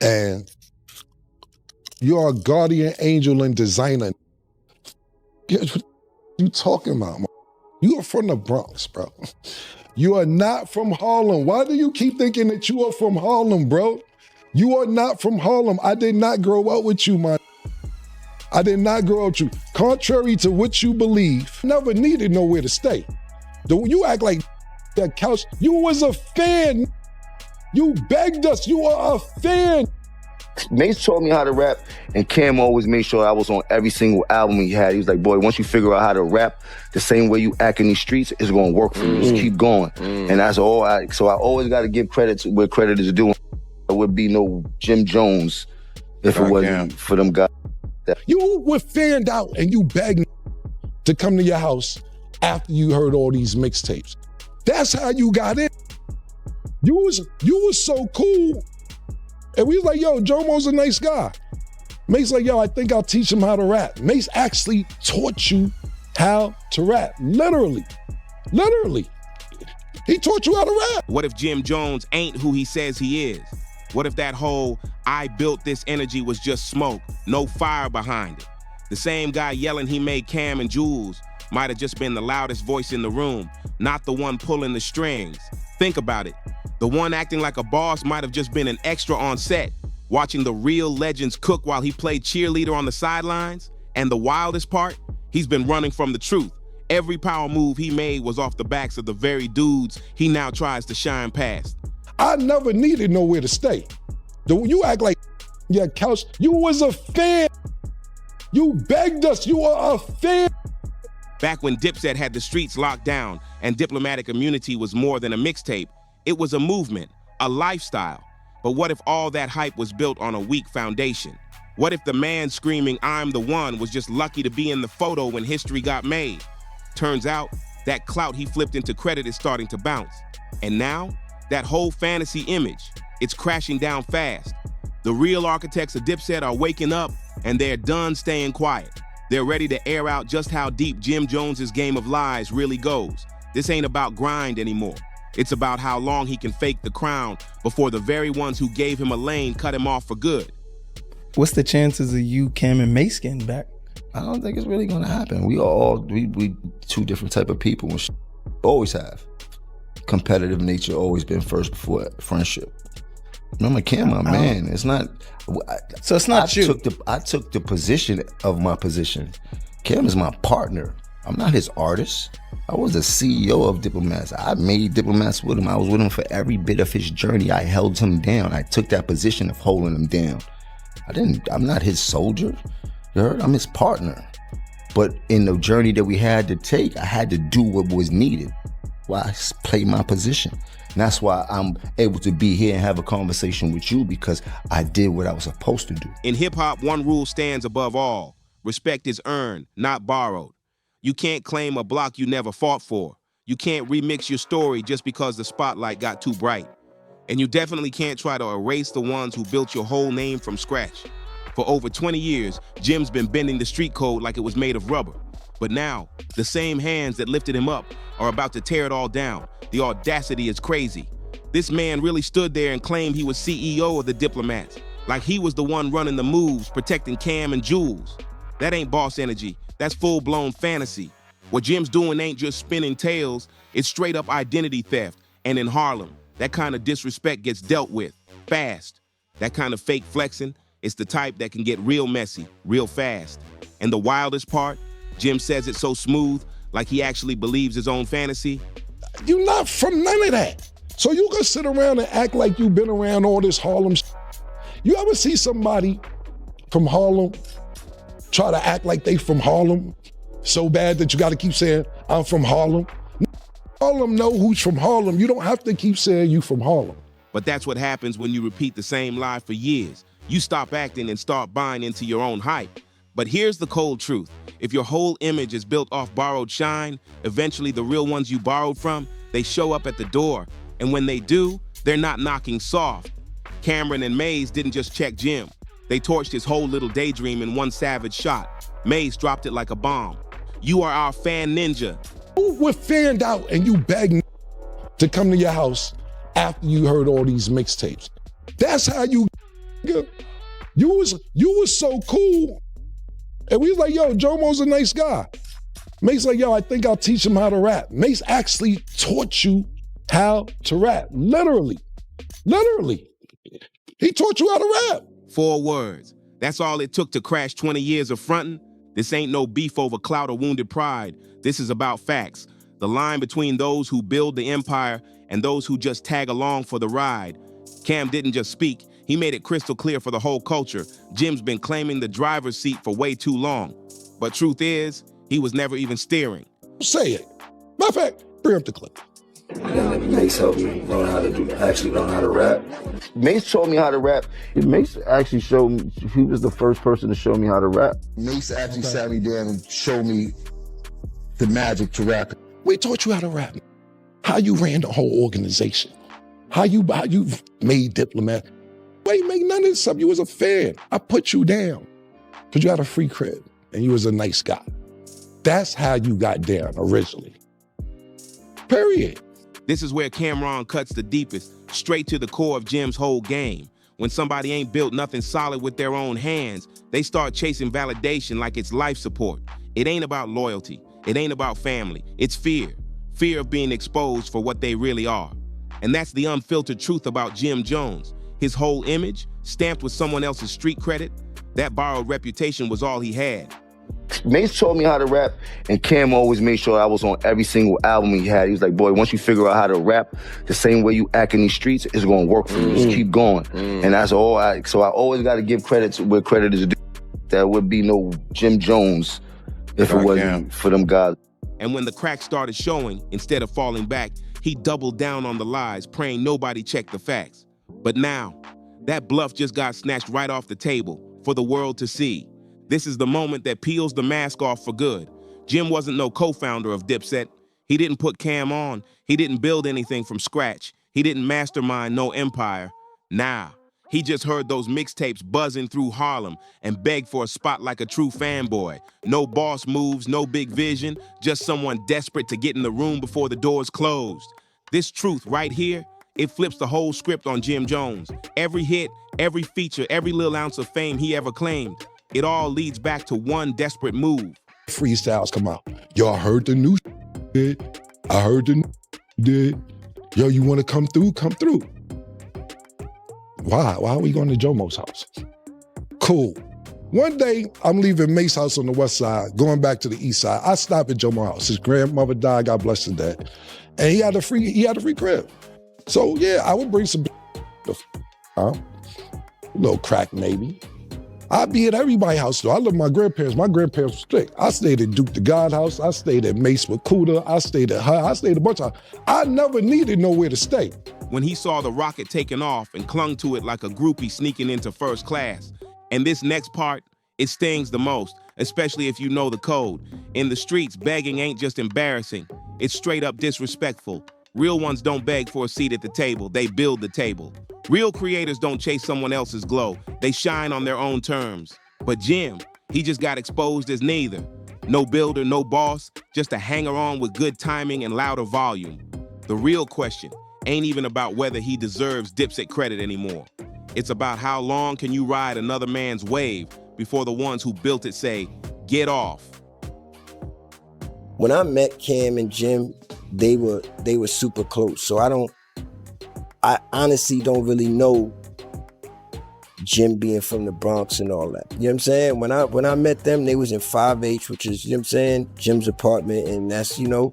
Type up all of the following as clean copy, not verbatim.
And you are a guardian angel and designer. What you talking about, man? You are from the Bronx, bro. You are not from Harlem. Why do you keep thinking that you are from Harlem, bro? You are not from Harlem. I did not grow up with you, man. I did not grow up with you. Contrary to what you believe, never needed nowhere to stay. You act like that couch. You was a fan. You begged us. You are a fan. Mace taught me how to rap, and Cam always made sure I was on every single album he had. He was like, boy, once you figure out how to rap the same way you act in these streets, it's gonna work for you. Just keep going. And that's all so I always gotta give credit to where credit is due. There would be no Jim Jones if it wasn't for them guys. You were fanned out and you begged to come to your house after you heard all these mixtapes. That's how you got in. You was so cool. And we was like, yo, Jomo's a nice guy. Mace like, yo, I think I'll teach him how to rap. Mace actually taught you how to rap. Literally. He taught you how to rap. What if Jim Jones ain't who he says he is? What if that whole I built this energy was just smoke, no fire behind it? The same guy yelling he made Cam and Jules might have just been the loudest voice in the room, not the one pulling the strings. Think about it. The one acting like a boss might have just been an extra on set, watching the real legends cook while he played cheerleader on the sidelines. And the wildest part, he's been running from the truth. Every power move he made was off the backs of the very dudes he now tries to shine past. I never needed nowhere to stay. You act like your couch. You was a fan. You begged us. You are a fan. Back when Dipset had the streets locked down and Diplomatic Immunity was more than a mixtape, it was a movement, a lifestyle. But what if all that hype was built on a weak foundation? What if the man screaming, I'm the one, was just lucky to be in the photo when history got made? Turns out, that clout he flipped into credit is starting to bounce. And now, that whole fantasy image, it's crashing down fast. The real architects of Dipset are waking up, and they're done staying quiet. They're ready to air out just how deep Jim Jones's game of lies really goes. This ain't about grind anymore. It's about how long he can fake the crown before the very ones who gave him a lane cut him off for good. What's the chances of you, Cam, and Mace getting back? I don't think it's really gonna happen. We two different type of people. Always have. Competitive nature always been first before friendship. Remember, Cam, my man. It's not. So it's not you. I took the position of my position. Cam is my partner. I'm not his artist. I was the CEO of Diplomats. I made Diplomats with him. I was with him for every bit of his journey. I held him down. I took that position of holding him down. I'm not his soldier. You heard? I'm his partner. But in the journey that we had to take, I had to do what was needed. Why I play my position. And that's why I'm able to be here and have a conversation with you, because I did what I was supposed to do. In hip hop, one rule stands above all. Respect is earned, not borrowed. You can't claim a block you never fought for. You can't remix your story just because the spotlight got too bright. And you definitely can't try to erase the ones who built your whole name from scratch. For over 20 years, Jim's been bending the street code like it was made of rubber. But now, the same hands that lifted him up are about to tear it all down. The audacity is crazy. This man really stood there and claimed he was CEO of the Diplomats, like he was the one running the moves, protecting Cam and Jules. That ain't boss energy. That's full-blown fantasy. What Jim's doing ain't just spinning tales, it's straight-up identity theft. And in Harlem, that kind of disrespect gets dealt with, fast. That kind of fake flexing, it's the type that can get real messy, real fast. And the wildest part, Jim says it so smooth, like he actually believes his own fantasy. You're not from none of that. So you can sit around and act like you've been around all this Harlem. You ever see somebody from Harlem try to act like they from Harlem so bad that you got to keep saying, I'm from Harlem? Harlem know who's from Harlem. You don't have to keep saying you from Harlem. But that's what happens when you repeat the same lie for years. You stop acting and start buying into your own hype. But here's the cold truth. If your whole image is built off borrowed shine, eventually the real ones you borrowed from, they show up at the door. And when they do, they're not knocking soft. Cameron and Maze didn't just check Jim. They torched his whole little daydream in one savage shot. Maze dropped it like a bomb. You are our fan ninja. You were fanned out and you begged to come to your house after you heard all these mixtapes. That's how you You was so cool. And we was like, yo, Jomo's a nice guy. Mace like, yo, I think I'll teach him how to rap. Mace actually taught you how to rap. Literally. He taught you how to rap. 4 words. That's all it took to crash 20 years of fronting. This ain't no beef over clout or wounded pride. This is about facts. The line between those who build the empire and those who just tag along for the ride. Cam didn't just speak. He made it crystal clear for the whole culture. Jim's been claiming the driver's seat for way too long. But truth is, he was never even steering. Say it. Matter of fact, preempt the clip. Mace helped me actually learn how to rap. Mace taught me how to rap. Mace actually showed me, he was the first person to show me how to rap. Mace actually sat me down and showed me the magic to rap. We taught you how to rap. How you ran the whole organization. How you made Diplomats. You ain't make none of this stuff. You was a fan. I put you down because you had a free crib and you was a nice guy. That's how you got down originally. Period. This is where Cameron cuts the deepest, straight to the core of Jim's whole game. When somebody ain't built nothing solid with their own hands, they start chasing validation like it's life support. It ain't about loyalty. It ain't about family. It's fear. Fear of being exposed for what they really are. And that's the unfiltered truth about Jim Jones. His whole image, stamped with someone else's street credit, that borrowed reputation was all he had. Mace taught me how to rap, and Cam always made sure I was on every single album he had. He was like, boy, once you figure out how to rap, the same way you act in these streets, it's gonna work for you. Just keep going. And that's all so I always gotta give credit to where credit is due. There would be no Jim Jones if it wasn't for them guys. And when the cracks started showing, instead of falling back, he doubled down on the lies, praying nobody checked the facts. But now, that bluff just got snatched right off the table for the world to see. This is the moment that peels the mask off for good. Jim wasn't no co-founder of Dipset. He didn't put Cam on. He didn't build anything from scratch. He didn't mastermind no empire. Nah, he just heard those mixtapes buzzing through Harlem and begged for a spot like a true fanboy. No boss moves, no big vision, just someone desperate to get in the room before the doors closed. This truth right here, it flips the whole script on Jim Jones. Every hit, every feature, every little ounce of fame he ever claimed, it all leads back to one desperate move. Freestyles come out. Yo, I heard the new did. I heard the new did. Yo, you want to come through? Come through. Why? Why are we going to Jomo's house? Cool. One day, I'm leaving Mace's house on the west side, going back to the east side. I stop at Jomo's house. His grandmother died, God bless his dad. And he had a free crib. So yeah, I would bring some little crack maybe. I'd be at everybody's house though. I love my grandparents. My grandparents were strict. I stayed at Duke the God house. I stayed at Mace Makuta. I stayed at her. I stayed a bunch of houses. I never needed nowhere to stay. When he saw the rocket taking off and clung to it like a groupie sneaking into first class. And this next part, it stings the most, especially if you know the code. In the streets, begging ain't just embarrassing. It's straight up disrespectful. Real ones don't beg for a seat at the table, they build the table. Real creators don't chase someone else's glow, they shine on their own terms. But Jim, he just got exposed as neither. No builder, no boss, just a hanger-on with good timing and louder volume. The real question ain't even about whether he deserves Dipset credit anymore. It's about how long can you ride another man's wave before the ones who built it say, get off. When I met Cam and Jim, they were super close. So I honestly don't really know Jim being from the Bronx and all that. You know what I'm saying? When I met them, they was in 5H, which is, you know what I'm saying, Jim's apartment, and that's, you know,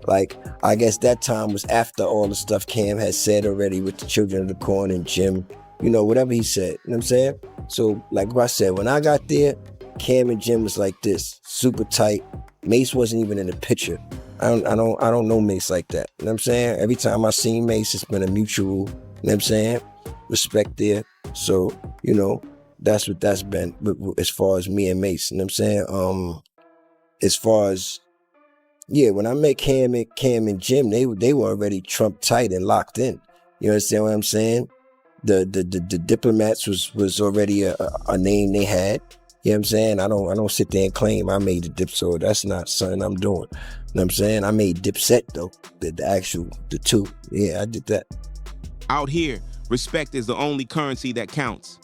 like, I guess that time was after all the stuff Cam had said already with the Children of the Corn and Jim, you know, whatever he said, you know what I'm saying? So, like I said, when I got there, Cam and Jim was like this, super tight. Mace wasn't even in the picture. I don't know Mace like that. You know what I'm saying? Every time I seen Mace, it's been a mutual, you know what I'm saying, respect there. So, you know, that's what that's been as far as me and Mace. You know what I'm saying? As far as, yeah, when I met Cam and Jim, they were already Trump tight and locked in. You understand what I'm saying? The Diplomats was already a name they had. You know what I'm saying? I don't sit there and claim I made the dip, so that's not something I'm doing. You know what I'm saying? I made Dipset though, the two. Yeah, I did that. Out here, respect is the only currency that counts.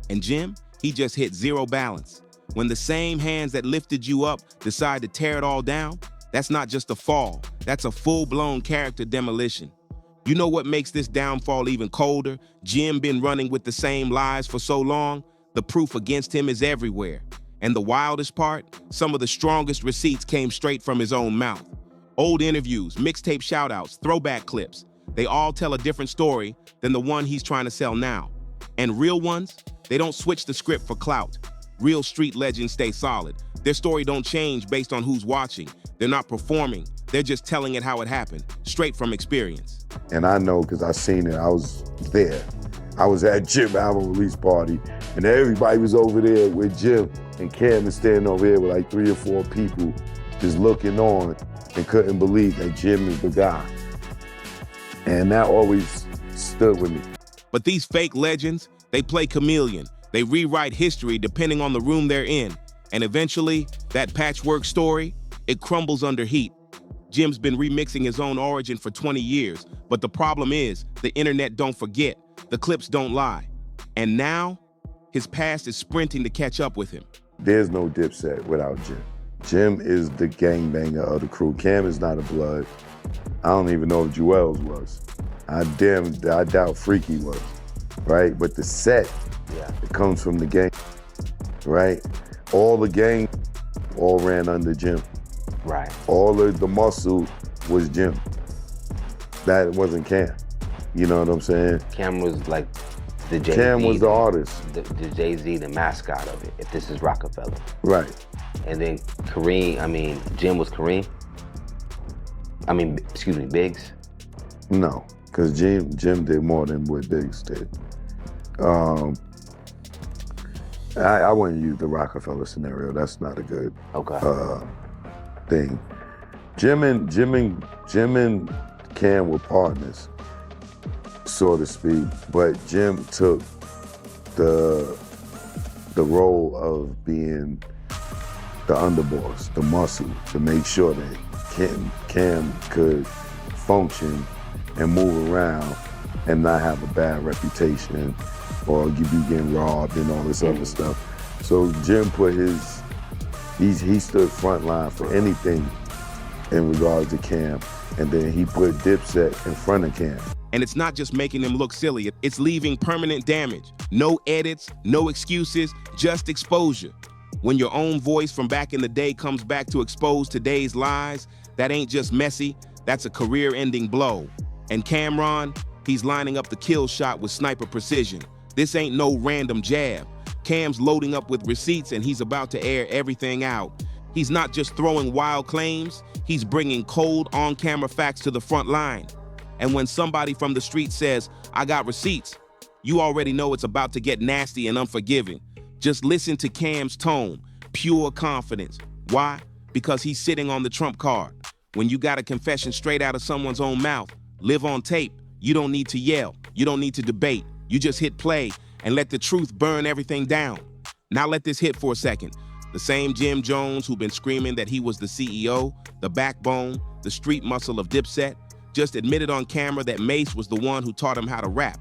And Jim, he just hit zero balance. When the same hands that lifted you up decide to tear it all down, that's not just a fall, that's a full-blown character demolition. You know what makes this downfall even colder? Jim been running with the same lies for so long, the proof against him is everywhere. And the wildest part, some of the strongest receipts came straight from his own mouth. Old interviews, mixtape shoutouts, throwback clips, they all tell a different story than the one he's trying to sell now. And real ones, they don't switch the script for clout. Real street legends stay solid. Their story don't change based on who's watching. They're not performing, they're just telling it how it happened, straight from experience. And I know because I seen it, I was there. I was at Jim album release party, and everybody was over there with Jim, and Cam was standing over here with like 3 or 4 people just looking on and couldn't believe that Jim is the guy. And that always stood with me. But these fake legends, they play chameleon. They rewrite history depending on the room they're in. And eventually, that patchwork story, it crumbles under heat. Jim's been remixing his own origin for 20 years, but the problem is, the internet don't forget, the clips don't lie. And now, his past is sprinting to catch up with him. There's no Dipset without Jim. Jim is the gangbanger of the crew. Cam is not a blood. I don't even know if Jewels was. I doubt Freaky was, right? But the set, it comes from the gang, right? All the gang all ran under Jim. Right. All of the muscle was Jim. That wasn't Cam. You know what I'm saying? Cam was like the Jay-Z. Cam was the artist. The Jay-Z, the mascot of it, if this is Rockefeller. Right. And then Jim was Kareem? Biggs? No, because Jim did more than what Biggs did. I wouldn't use the Rockefeller scenario. That's not a good thing. Jim and Cam were partners, so to speak, but Jim took the role of being the underboss, the muscle, to make sure that Cam could function and move around and not have a bad reputation or you be getting robbed and all this other stuff. So Jim put he stood front line for anything in regards to Cam, and then he put Dipset in front of Cam. And it's not just making them look silly, it's leaving permanent damage. No edits, no excuses, just exposure. When your own voice from back in the day comes back to expose today's lies, that ain't just messy, that's a career-ending blow. And Cameron, he's lining up the kill shot with sniper precision. This ain't no random jab. Cam's loading up with receipts and he's about to air everything out. He's not just throwing wild claims, he's bringing cold on-camera facts to the front line. And when somebody from the street says, "I got receipts," you already know it's about to get nasty and unforgiving. Just listen to Cam's tone, pure confidence. Why? Because he's sitting on the trump card. When you got a confession straight out of someone's own mouth, live on tape, you don't need to yell, you don't need to debate. You just hit play and let the truth burn everything down. Now let this hit for a second. The same Jim Jones who'd been screaming that he was the CEO, the backbone, the street muscle of Dipset, just admitted on camera that Mace was the one who taught him how to rap,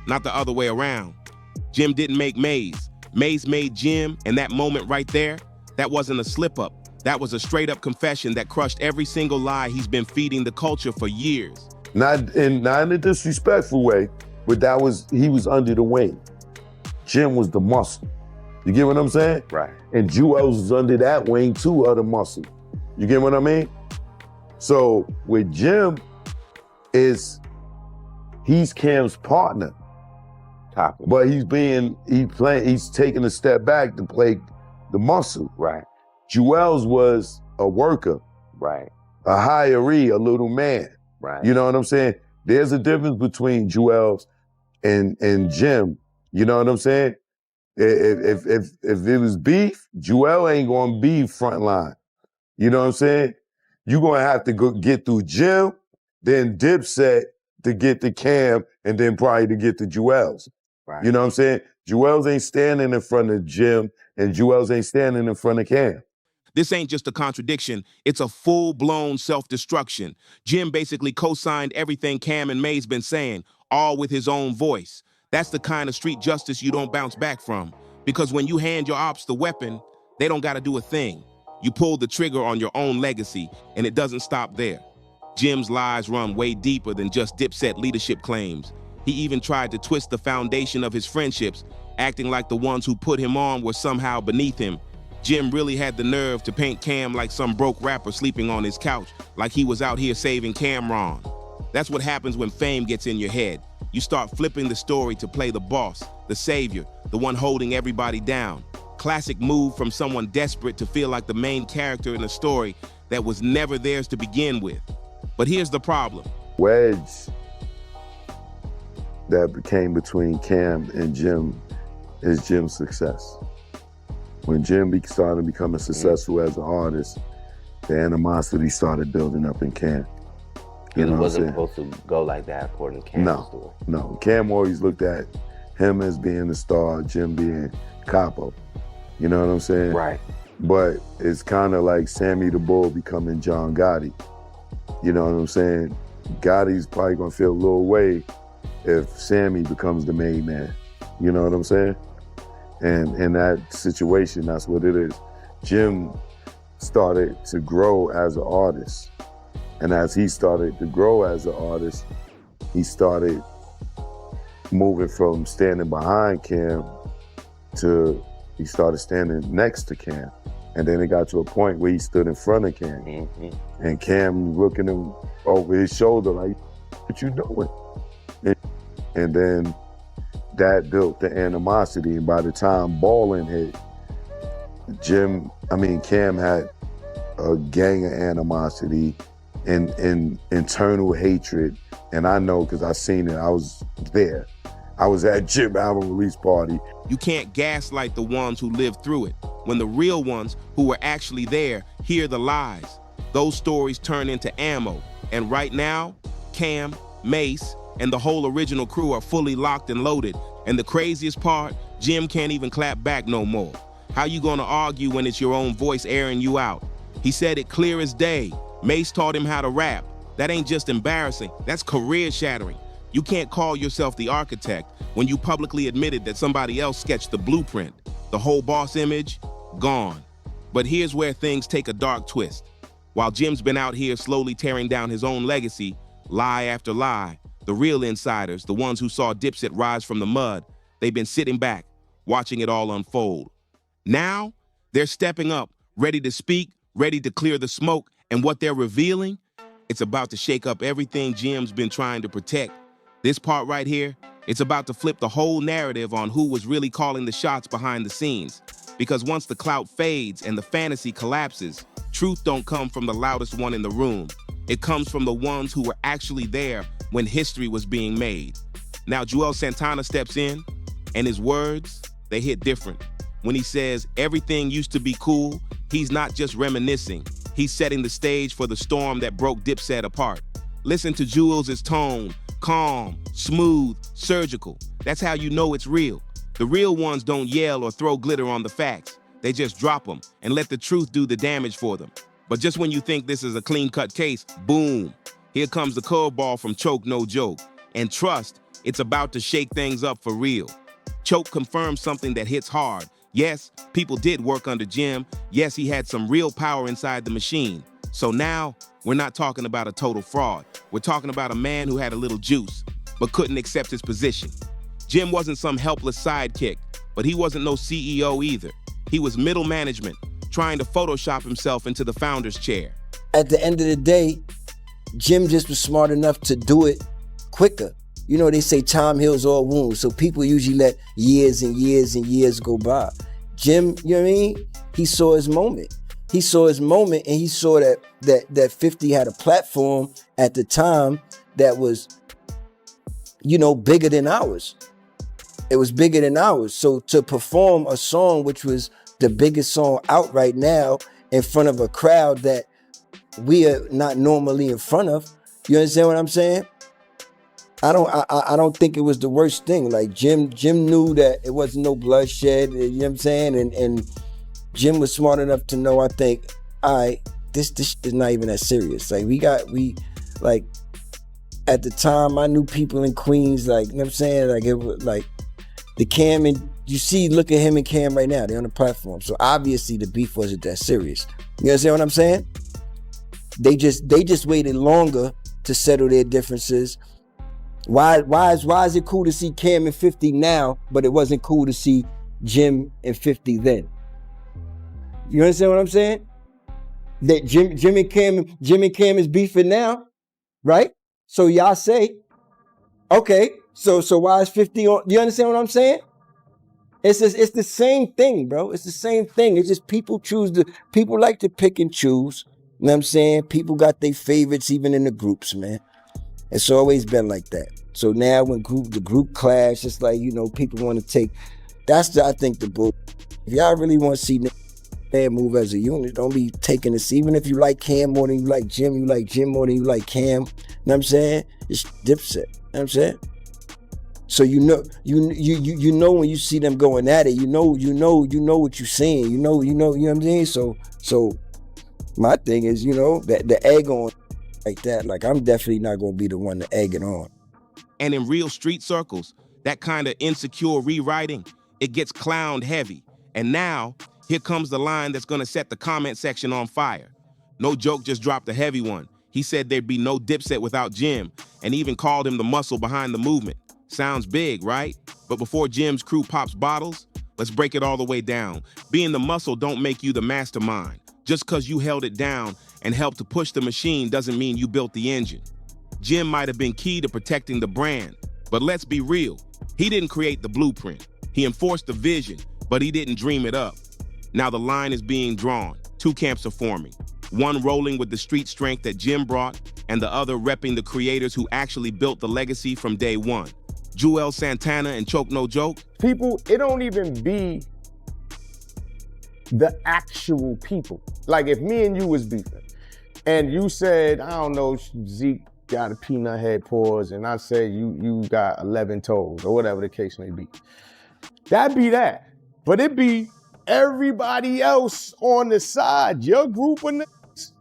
not the other way around. Jim didn't make Maze. Maze made Jim, and that moment right there, that wasn't a slip-up. That was a straight-up confession that crushed every single lie he's been feeding the culture for years. Not in a disrespectful way, but he was under the wing. Jim was the muscle. You get what I'm saying? Right. And Jewels was under that wing too, of the muscle. You get what I mean? So with Jim, he's Cam's partner. But he's taking a step back to play the muscle. Right. Jewels was a worker. Right. A hiree, a little man. Right. You know what I'm saying? There's a difference between Jewels and Jim. You know what I'm saying? If it was beef, Jewel ain't gonna be front line. You know what I'm saying? You're gonna have to get through Jim, then Dipset to get to Cam, and then probably to get to Jewels. Right. You know what I'm saying? Jewels ain't standing in front of Jim, and Jewels ain't standing in front of Cam. This ain't just a contradiction, it's a full-blown self-destruction. Jim basically co-signed everything Cam and May's been saying, all with his own voice. That's the kind of street justice you don't bounce back from. Because when you hand your ops the weapon, they don't gotta do a thing. You pull the trigger on your own legacy, and it doesn't stop there. Jim's lies run way deeper than just Dipset leadership claims. He even tried to twist the foundation of his friendships, acting like the ones who put him on were somehow beneath him. Jim really had the nerve to paint Cam like some broke rapper sleeping on his couch, like he was out here saving Cameron. That's what happens when fame gets in your head. You start flipping the story to play the boss, the savior, the one holding everybody down. Classic move from someone desperate to feel like the main character in a story that was never theirs to begin with. But here's the problem. Wedge that became between Cam and Jim is Jim's success. When Jim started becoming successful as an artist, the animosity started building up in Cam. It wasn't supposed to go like that according to Cam's story. No. Cam always looked at him as being the star, Jim being capo. You know what I'm saying? Right. But it's kind of like Sammy the Bull becoming John Gotti. You know what I'm saying? Gotti's probably gonna feel a little way if Sammy becomes the main man. You know what I'm saying? And in that situation, that's what it is. Jim started to grow as an artist. And as he started to grow as an artist, he started moving from standing behind Cam to he started standing next to Cam. And then it got to a point where he stood in front of Cam. Mm-hmm. And Cam looking him over his shoulder like, what you doing? And then that built the animosity. And by the time Ballin hit, Cam had a gang of animosity and internal hatred. And I know because I seen it, I was there. I was at Jim album release party. You can't gaslight the ones who lived through it. When the real ones who were actually there hear the lies, those stories turn into ammo. And right now, Cam, Mace, and the whole original crew are fully locked and loaded. And the craziest part, Jim can't even clap back no more. How you gonna argue when it's your own voice airing you out? He said it clear as day. Mace taught him how to rap. That ain't just embarrassing, that's career shattering. You can't call yourself the architect when you publicly admitted that somebody else sketched the blueprint. The whole boss image, gone. But here's where things take a dark twist. While Jim's been out here slowly tearing down his own legacy, lie after lie, the real insiders, the ones who saw Dipset rise from the mud, they've been sitting back, watching it all unfold. Now, they're stepping up, ready to speak, ready to clear the smoke, and what they're revealing, it's about to shake up everything Jim's been trying to protect. This part right here, it's about to flip the whole narrative on who was really calling the shots behind the scenes. Because once the clout fades and the fantasy collapses, truth don't come from the loudest one in the room. It comes from the ones who were actually there when history was being made. Now Joel Santana steps in, and his words, they hit different. When he says everything used to be cool, he's not just reminiscing. He's setting the stage for the storm that broke Dipset apart. Listen to Jules' tone, calm, smooth, surgical. That's how you know it's real. The real ones don't yell or throw glitter on the facts. They just drop them and let the truth do the damage for them. But just when you think this is a clean-cut case, boom, here comes the curveball from Choke No Joke. And trust, it's about to shake things up for real. Choke confirms something that hits hard. Yes, people did work under Jim. Yes, he had some real power inside the machine. So now, we're not talking about a total fraud. We're talking about a man who had a little juice, but couldn't accept his position. Jim wasn't some helpless sidekick, but he wasn't no CEO either. He was middle management, trying to Photoshop himself into the founder's chair. At the end of the day, Jim just was smart enough to do it quicker. You know, they say time heals all wounds, so people usually let years and years and years go by. Jim, you know what I mean? He saw his moment. He saw his moment, and he saw that 50 had a platform at the time that was, you know, bigger than ours. It was bigger than ours. So to perform a song which was the biggest song out right now in front of a crowd that we are not normally in front of, you understand what I'm saying? I don't think it was the worst thing. Like Jim knew that it wasn't no bloodshed, you know what I'm saying? And Jim was smart enough to know, I think, all right, this is not even that serious. Like at the time, I knew people in Queens, like, you know what I'm saying? Like, it was like the Cam, and you see, look at him and Cam right now, they're on the platform. So obviously the beef wasn't that serious. You understand what I'm saying? They just waited longer to settle their differences. Why is it cool to see Cam and 50 now, but it wasn't cool to see Jim and 50 then? You understand what I'm saying? That Jim and Cam is beefing now, right? So y'all say, okay, so why is 50 on? You understand what I'm saying? It's the same thing, bro. It's the same thing. It's just people like to pick and choose. You know what I'm saying? People got their favorites even in the groups, man. It's always been like that. So now when the group clash, it's like, you know, people want to take, I think the bull. If y'all really want to see move as a unit, don't be taking this. Even if you like Cam more than you like Jim more than you like Cam. You know what I'm saying? It's Dipset. You know what I'm saying? So you know when you see them going at it, you know what you're saying. You know what I'm saying? So my thing is, you know, that the egg on like that, like I'm definitely not gonna be the one to egg it on. And in real street circles, that kind of insecure rewriting, it gets clowned heavy. And now, here comes the line that's gonna set the comment section on fire. No Joke just dropped a heavy one. He said there'd be no Dipset without Jim, and even called him the muscle behind the movement. Sounds big, right? But before Jim's crew pops bottles, let's break it all the way down. Being the muscle don't make you the mastermind. Just because you held it down and helped to push the machine doesn't mean you built the engine. Jim might have been key to protecting the brand, but let's be real. He didn't create the blueprint. He enforced the vision, but he didn't dream it up. Now the line is being drawn. Two camps are forming. One rolling with the street strength that Jim brought, and the other repping the creators who actually built the legacy from day one. Joel Santana and Choke No Joke. People, it don't even be the actual people. Like if me and you was beefing, and you said, I don't know, Zeke got a peanut head paws, and I said you got 11 toes, or whatever the case may be. That'd be that. But it be everybody else on the side, your group of niggas,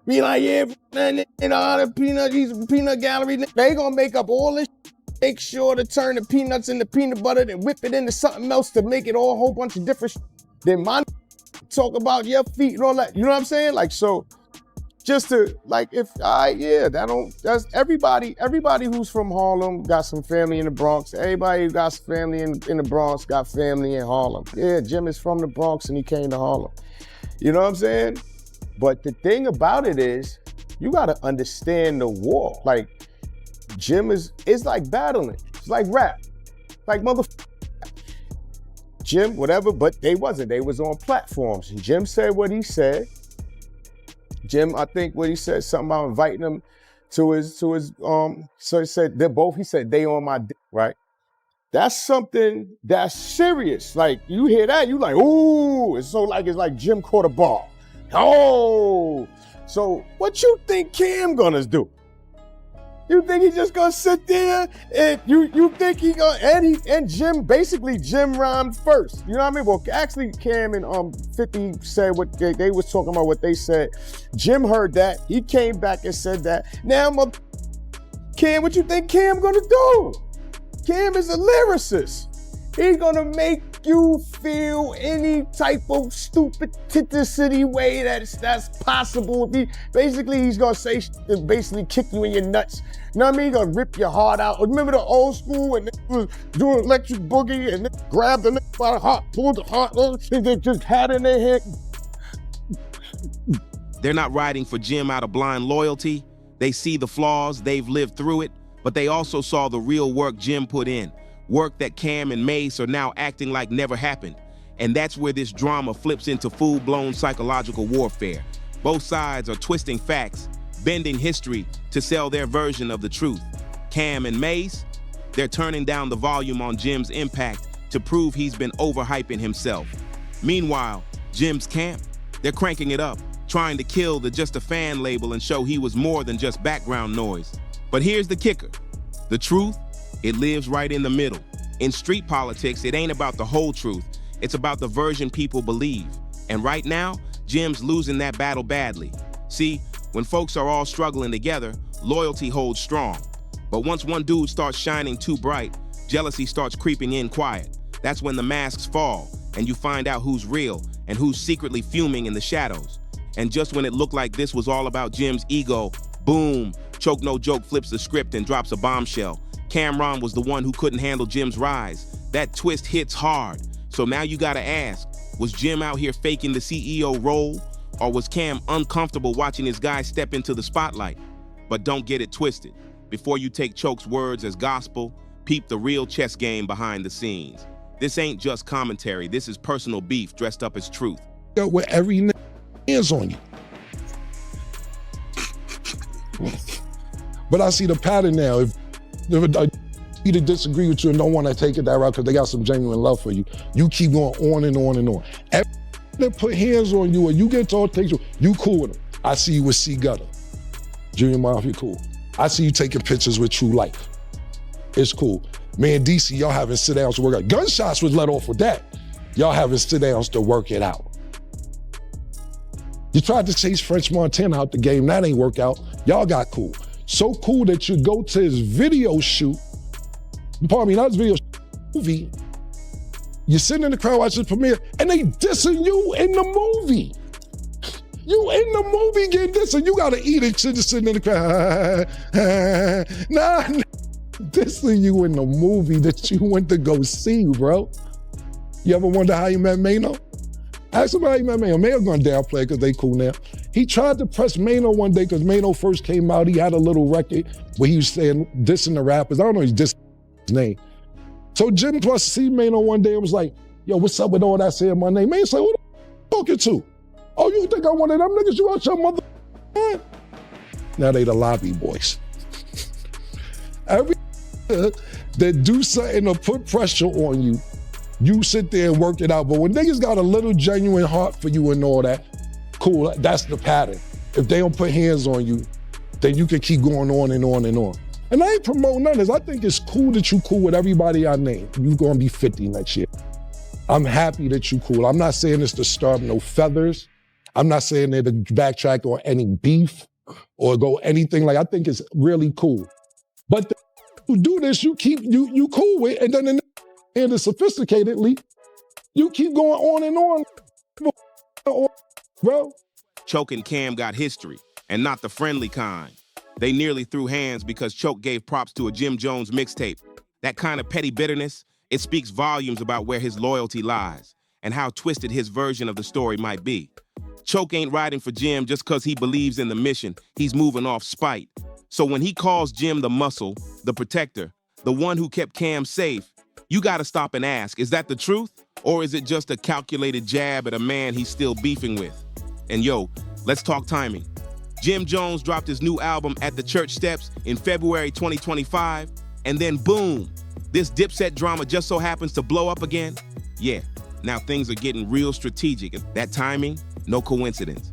be like, yeah, the peanut, he's a peanut gallery. They gonna make up all this shit, make sure to turn the peanuts into peanut butter, then whip it into something else to make it all a whole bunch of different shit. Then my talk about your feet and all that. You know what I'm saying? Like, so just to, like, if that's everybody who's from Harlem got some family in the Bronx. Everybody who got family in the Bronx got family in Harlem. Yeah, Jim is from the Bronx and he came to Harlem. You know what I'm saying? But the thing about it is, you gotta understand the war. Like, Jim it's like battling. It's like rap. Like Jim, whatever, but they wasn't. They was on platforms. And Jim said what he said. Jim, I think what he said, something about inviting him to his, so he said, he said, they on my dick, right? That's something that's serious. Like, you hear that, you like, ooh, it's like Jim caught a ball. Oh, so what you think Cam gonna do? You think he just gonna sit there and you think he gonna, and Jim rhymed first. You know what I mean? Well, actually Cam and 50 said what they was talking about, what they said. Jim heard that, he came back and said that. Now Cam, what you think Cam gonna do? Cam is a lyricist. He's gonna make you feel any type of stupidity way that's possible. He's gonna say and basically kick you in your nuts. You know what I mean? He's gonna rip your heart out. Remember the old school when they was doing electric boogie and they grabbed the nigga by the heart, pulled the heart, and they just had it in their head. They're not riding for Jim out of blind loyalty. They see the flaws, they've lived through it, but they also saw the real work Jim put in. Work that Cam and Mace are now acting like never happened. And that's where this drama flips into full-blown psychological warfare. Both sides are twisting facts, bending history to sell their version of the truth. Cam and Mace, they're turning down the volume on Jim's impact to prove he's been overhyping himself. Meanwhile, Jim's camp, they're cranking it up, trying to kill the Just a Fan label and show he was more than just background noise. But here's the kicker. The truth, it lives right in the middle. In street politics, it ain't about the whole truth. It's about the version people believe. And right now, Jim's losing that battle badly. See, when folks are all struggling together, loyalty holds strong. But once one dude starts shining too bright, jealousy starts creeping in quiet. That's when the masks fall, and you find out who's real and who's secretly fuming in the shadows. And just when it looked like this was all about Jim's ego, boom, Choke No Joke flips the script and drops a bombshell. Cameron was the one who couldn't handle Jim's rise. That twist hits hard. So now you gotta ask, was Jim out here faking the CEO role? Or was Cam uncomfortable watching his guy step into the spotlight? But don't get it twisted. Before you take Choke's words as gospel, peep the real chess game behind the scenes. This ain't just commentary, this is personal beef dressed up as truth. Where every hands on you. But I see the pattern now. If either disagree with you and don't want to take it that route because they got some genuine love for you, you keep going on and on and on. Every that put hands on you or you get to altercation, you cool with them. I see you with C Gutter. Junior Mafia, cool. I see you taking pictures with True Life. It's cool. Man, DC, y'all having sit-downs to work out. Gunshots was let off with that. Y'all having sit-downs to work it out. You tried to chase French Montana out the game, that ain't work out. Y'all got cool. So cool that you go to his video shoot, pardon me, not his video movie, you're sitting in the crowd watching the premiere, and they dissing you in the movie. You in the movie getting dissed, and you gotta eat it, just sitting in the crowd. Nah, dissing you in the movie that you went to go see, bro. You ever wonder how you met Mano? Ask him how he met Mano. Mano gonna downplay because they cool now. He tried to press Mano one day because Mano first came out. He had a little record where he was saying, dissing the rappers. I don't know, he's dissing his name. So Jim plus see Mano one day and was like, yo, what's up with all that saying my name? Mano said, who the talking to? Oh, you think I one of them niggas? You out your mother? Now they the lobby boys. Every that do something to put pressure on you, you sit there and work it out. But when niggas got a little genuine heart for you and all that, cool, that's the pattern. If they don't put hands on you, then you can keep going on and on and on. And I ain't promoting none of this. I think it's cool that you cool with everybody I name. You gonna be 50 next year. I'm happy that you cool. I'm not saying this to starve no feathers. I'm not saying that to backtrack on any beef or go anything like, I think it's really cool. But you do this, you keep, you cool with, and then and sophisticatedly, you keep going on and on, bro. Choke and Cam got history, and not the friendly kind. They nearly threw hands because Choke gave props to a Jim Jones mixtape. That kind of petty bitterness, it speaks volumes about where his loyalty lies and how twisted his version of the story might be. Choke ain't riding for Jim just because he believes in the mission. He's moving off spite. So when he calls Jim the muscle, the protector, the one who kept Cam safe, you gotta stop and ask, is that the truth? Or is it just a calculated jab at a man he's still beefing with? And yo, let's talk timing. Jim Jones dropped his new album At the Church Steps in February 2025, and then boom, this Dipset drama just so happens to blow up again. Yeah, now things are getting real strategic. That timing, no coincidence.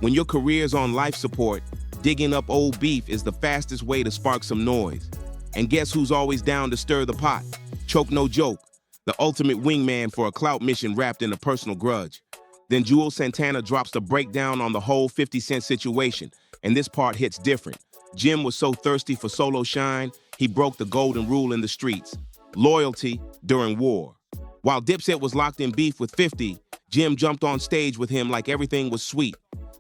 When your career's on life support, digging up old beef is the fastest way to spark some noise. And guess who's always down to stir the pot? Choke No Joke, the ultimate wingman for a clout mission wrapped in a personal grudge. Then Jewel Santana drops the breakdown on the whole 50 Cent situation, and this part hits different. Jim was so thirsty for solo shine, he broke the golden rule in the streets. Loyalty during war. While Dipset was locked in beef with 50, Jim jumped on stage with him like everything was sweet.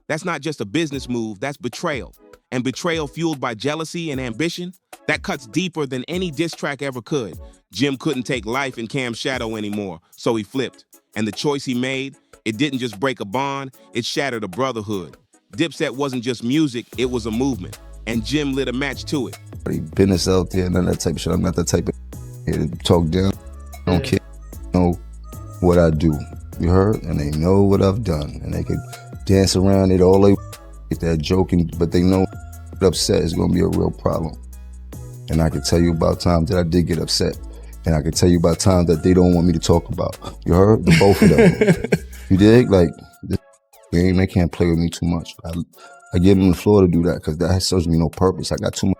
That's not just a business move, that's betrayal. And betrayal fueled by jealousy and ambition, that cuts deeper than any diss track ever could. Jim couldn't take life in Cam's shadow anymore, so he flipped. And the choice he made, it didn't just break a bond, it shattered a brotherhood. Dipset wasn't just music, it was a movement. And Jim lit a match to it. Business out there, none of that type of shit. I'm not that type of here to talk down. I don't care. They know what I do. You heard? And they know what I've done. And they could dance around it all they get that joking, but they know upset is gonna be a real problem. And I can tell you about times that I did get upset. And I can tell you about times that they don't want me to talk about. You heard? The both of them. You dig? Like, they can't play with me too much. I give them the floor to do that because that serves me no purpose. I got too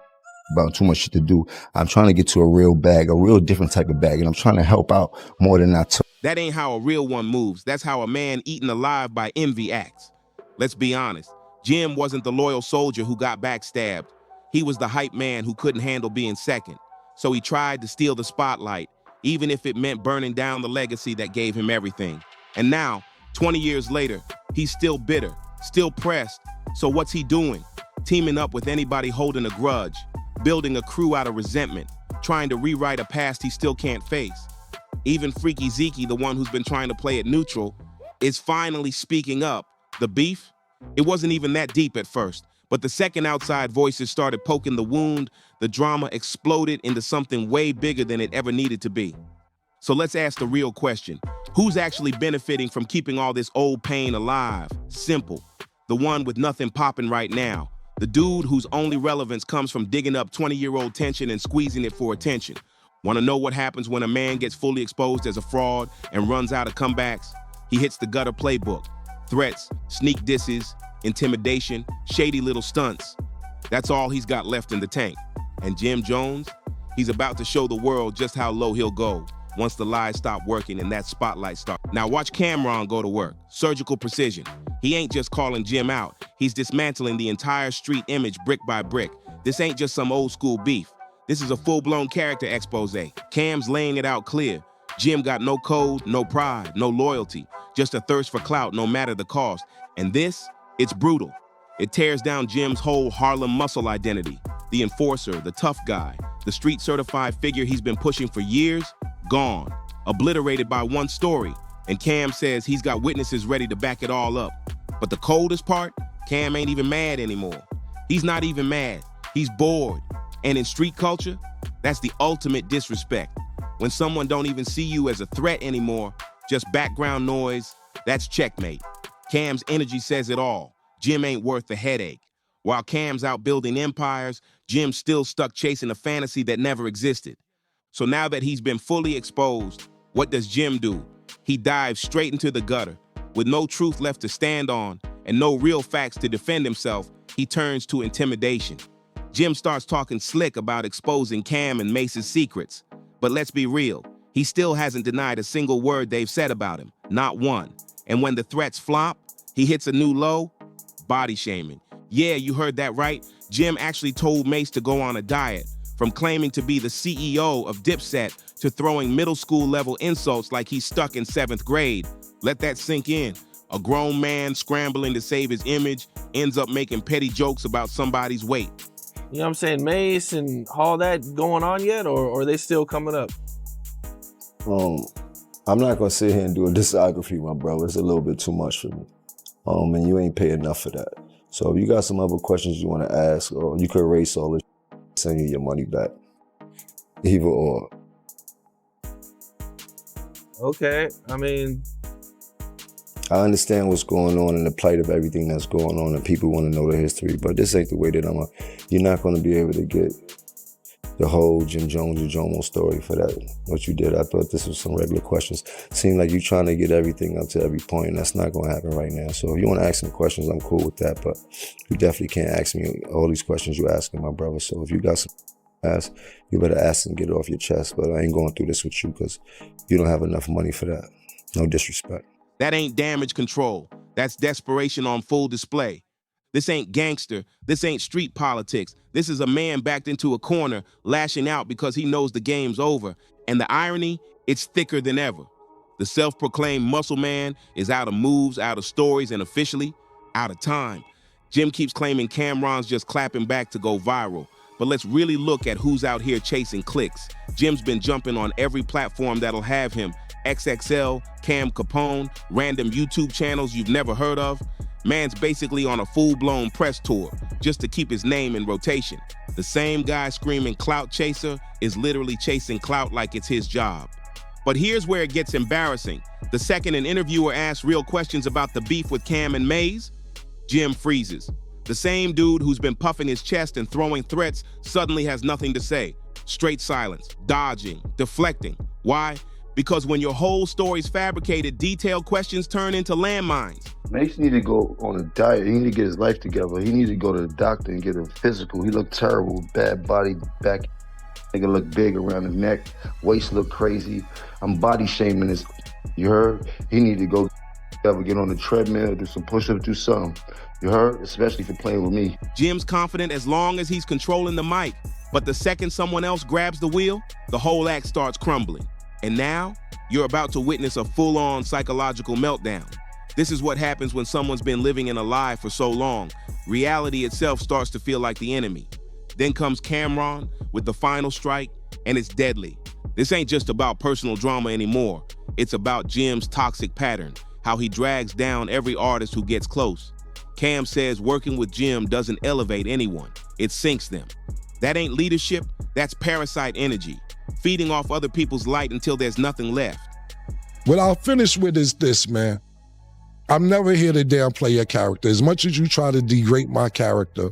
much shit to do. I'm trying to get to a real bag, a real different type of bag, and I'm trying to help out more than I took. That ain't how a real one moves. That's how a man eaten alive by envy acts. Let's be honest. Jim wasn't the loyal soldier who got backstabbed. He was the hype man who couldn't handle being second, so he tried to steal the spotlight, even if it meant burning down the legacy that gave him everything. And now, 20 years later, he's still bitter, still pressed. So what's he doing? Teaming up with anybody holding a grudge, building a crew out of resentment, trying to rewrite a past he still can't face. Even Freaky Zeke, the one who's been trying to play it neutral, is finally speaking up. The beef? It wasn't even that deep at first, but the second outside voices started poking the wound, the drama exploded into something way bigger than it ever needed to be. So let's ask the real question. Who's actually benefiting from keeping all this old pain alive? Simple. The one with nothing popping right now. The dude whose only relevance comes from digging up 20-year-old tension and squeezing it for attention. Want to know what happens when a man gets fully exposed as a fraud and runs out of comebacks? He hits the gutter playbook. Threats, sneak disses, intimidation, shady little stunts. That's all he's got left in the tank. And Jim Jones? He's about to show the world just how low he'll go once the lies stop working and that spotlight starts. Now watch Cameron go to work. Surgical precision. He ain't just calling Jim out. He's dismantling the entire street image brick by brick. This ain't just some old school beef. This is a full-blown character expose. Cam's laying it out clear. Jim got no code, no pride, no loyalty, just a thirst for clout no matter the cost. And this, it's brutal. It tears down Jim's whole Harlem muscle identity. The enforcer, the tough guy, the street-certified figure he's been pushing for years, gone, obliterated by one story. And Cam says he's got witnesses ready to back it all up. But the coldest part, Cam ain't even mad anymore. He's not even mad, he's bored. And in street culture, that's the ultimate disrespect. When someone don't even see you as a threat anymore, just background noise, that's checkmate. Cam's energy says it all. Jim ain't worth the headache. While Cam's out building empires, Jim's still stuck chasing a fantasy that never existed. So now that he's been fully exposed, what does Jim do? He dives straight into the gutter. With no truth left to stand on and no real facts to defend himself, he turns to intimidation. Jim starts talking slick about exposing Cam and Mace's secrets. But let's be real, he still hasn't denied a single word they've said about him, not one. And when the threats flop, he hits a new low, body shaming. Yeah, you heard that right. Jim actually told Mace to go on a diet, from claiming to be the CEO of Dipset to throwing middle school level insults like he's stuck in 7th grade. Let that sink in. A grown man scrambling to save his image ends up making petty jokes about somebody's weight. You know what I'm saying? Mace and all that going on yet, or are they still coming up? I'm not gonna sit here and do a discography, my brother. It's a little bit too much for me. And you ain't pay enough for that. So if you got some other questions you wanna ask, or you could erase all this, send you your money back. Either or. Okay, I mean, I understand what's going on and the plight of everything that's going on, and people want to know the history, but this ain't the way that you're not going to be able to get the whole Jim Jones or Jomo story for that, what you did. I thought this was some regular questions. Seemed like you're trying to get everything up to every point, and that's not going to happen right now. So if you want to ask some questions, I'm cool with that, but you definitely can't ask me all these questions you're asking, my brother. So if you got some ask, you better ask and get it off your chest, but I ain't going through this with you because you don't have enough money for that. No disrespect. That ain't damage control. That's desperation on full display. This ain't gangster. This ain't street politics. This is a man backed into a corner, lashing out because he knows the game's over. And the irony, it's thicker than ever. The self-proclaimed muscle man is out of moves, out of stories, and officially out of time. Jim keeps claiming Cameron's just clapping back to go viral. But let's really look at who's out here chasing clicks. Jim's been jumping on every platform that'll have him. XXL, Cam Capone, random YouTube channels you've never heard of. Man's basically on a full-blown press tour just to keep his name in rotation. The same guy screaming clout chaser is literally chasing clout like it's his job. But here's where it gets embarrassing. The second an interviewer asks real questions about the beef with Cam and Maze, Jim freezes. The same dude who's been puffing his chest and throwing threats suddenly has nothing to say. Straight silence, dodging, deflecting. Why? Because when your whole story's fabricated, detailed questions turn into landmines. Mace need to go on a diet. He need to get his life together. He need to go to the doctor and get a physical. He looked terrible, bad body, back. Nigga look big around the neck, waist look crazy. I'm body shaming this. You heard? He need to go together, get on the treadmill, do some push-ups, do something. You heard? Especially for playing with me. Jim's confident as long as he's controlling the mic, but the second someone else grabs the wheel, the whole act starts crumbling. And now, you're about to witness a full-on psychological meltdown. This is what happens when someone's been living in a lie for so long. Reality itself starts to feel like the enemy. Then comes Cameron with the final strike, and it's deadly. This ain't just about personal drama anymore. It's about Jim's toxic pattern, how he drags down every artist who gets close. Cam says working with Jim doesn't elevate anyone, it sinks them. That ain't leadership, that's parasite energy, feeding off other people's light until there's nothing left. What I'll finish with is this, man. I'm never here to downplay your character. As much as you try to degrade my character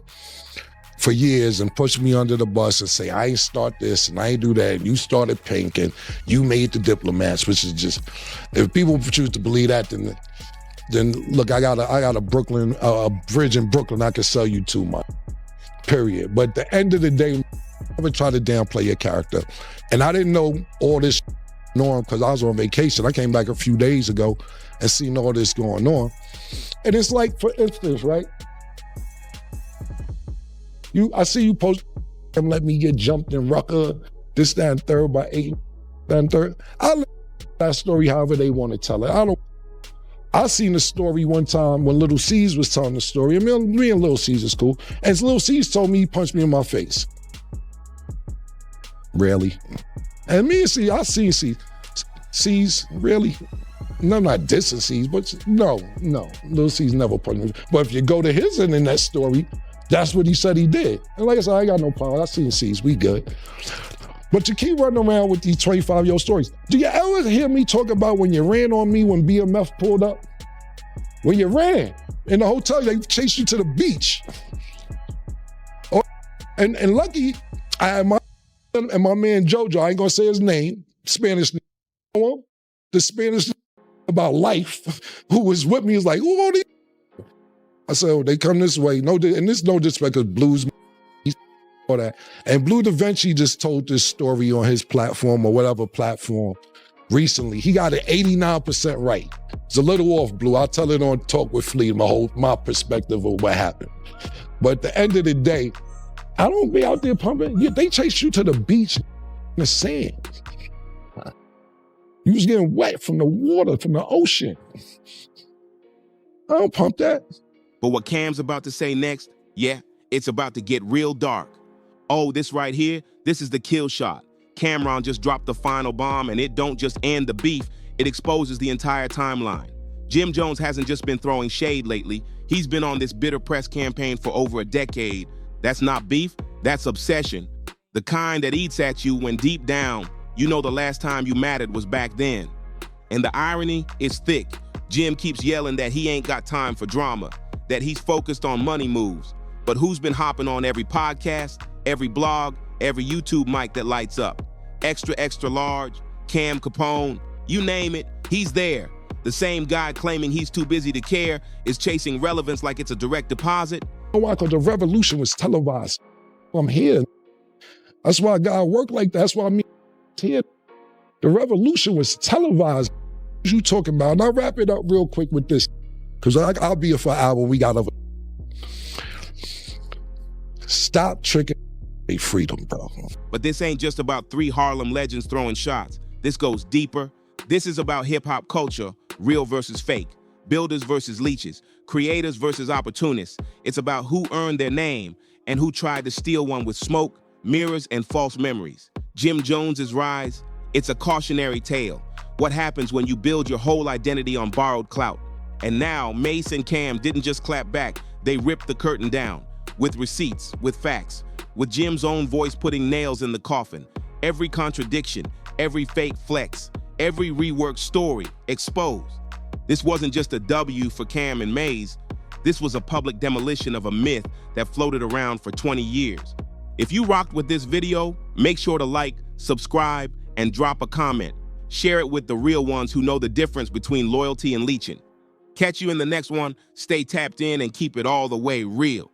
for years and push me under the bus and say, I ain't start this and I ain't do that, and you started Pink and you made the Diplomats, which is just, if people choose to believe that, then look, I got a bridge in Brooklyn I can sell you to, my period. But at the end of the day, I never try to downplay your character. And I didn't know all this on because I was on vacation. I came back a few days ago and seen all this going on. And it's like, for instance, right? I see you post and let me get jumped in Rucker, this, that, and third by 8, that, and third. I'll let that story however they want to tell it. I seen the story one time when Little C's was telling the story. I mean, me and Little C's is cool. And Little C's told me he punched me in my face. Really? And me and C, I seen C's, really? No, I'm not dissing C's, but no. Little C's never punched me. But if you go to his end in that story, that's what he said he did. And like I said, I ain't got no problem. I seen C's, we good. But you keep running around with these 25-year-old stories. Do you ever hear me talk about when you ran on me when BMF pulled up? When you ran in the hotel, they chased you to the beach. And lucky, I had my man Jojo, I ain't gonna say his name, Spanish, the Spanish about life, who was with me, was like, who are these? I said, oh, they come this way. No, and this no disrespect, because Blue's all that. And Blue Da Vinci just told this story on his platform or whatever platform recently. He got it 89% right. It's a little off, Blue. I'll tell it on Talk with Flea, my perspective of what happened. But at the end of the day, I don't be out there pumping. They chase you to the beach in the sand. You was getting wet from the water, from the ocean. I don't pump that. But what Cam's about to say next, yeah, it's about to get real dark. Oh, this right here, this is the kill shot. Cameron just dropped the final bomb, and it don't just end the beef, it exposes the entire timeline. Jim Jones hasn't just been throwing shade lately, he's been on this bitter press campaign for over a decade. That's not beef, that's obsession. The kind that eats at you when deep down, you know the last time you mattered was back then. And the irony is thick. Jim keeps yelling that he ain't got time for drama, that he's focused on money moves. But who's been hopping on every podcast, every blog, every YouTube mic that lights up? Extra, extra large, Cam Capone, you name it, he's there. The same guy claiming he's too busy to care is chasing relevance like it's a direct deposit. You know why? Because the revolution was televised. I'm here. That's why God work like that. That's why I'm here. The revolution was televised. What you talking about? And I'll wrap it up real quick with this, because I'll be here for an hour. We got to stop tricking freedom, bro. But this ain't just about 3 Harlem legends throwing shots. This goes deeper. This is about hip-hop culture, real versus fake, builders versus leeches, creators versus opportunists. It's about who earned their name and who tried to steal one with smoke, mirrors, and false memories. Jim Jones's rise, it's a cautionary tale. What happens when you build your whole identity on borrowed clout? And now, Mace and Cam didn't just clap back, they ripped the curtain down. With receipts, with facts, with Jim's own voice putting nails in the coffin. Every contradiction, every fake flex, every reworked story exposed. This wasn't just a W for Cam and Maze. This was a public demolition of a myth that floated around for 20 years. If you rocked with this video, make sure to like, subscribe, and drop a comment. Share it with the real ones who know the difference between loyalty and leeching. Catch you in the next one. Stay tapped in and keep it all the way real.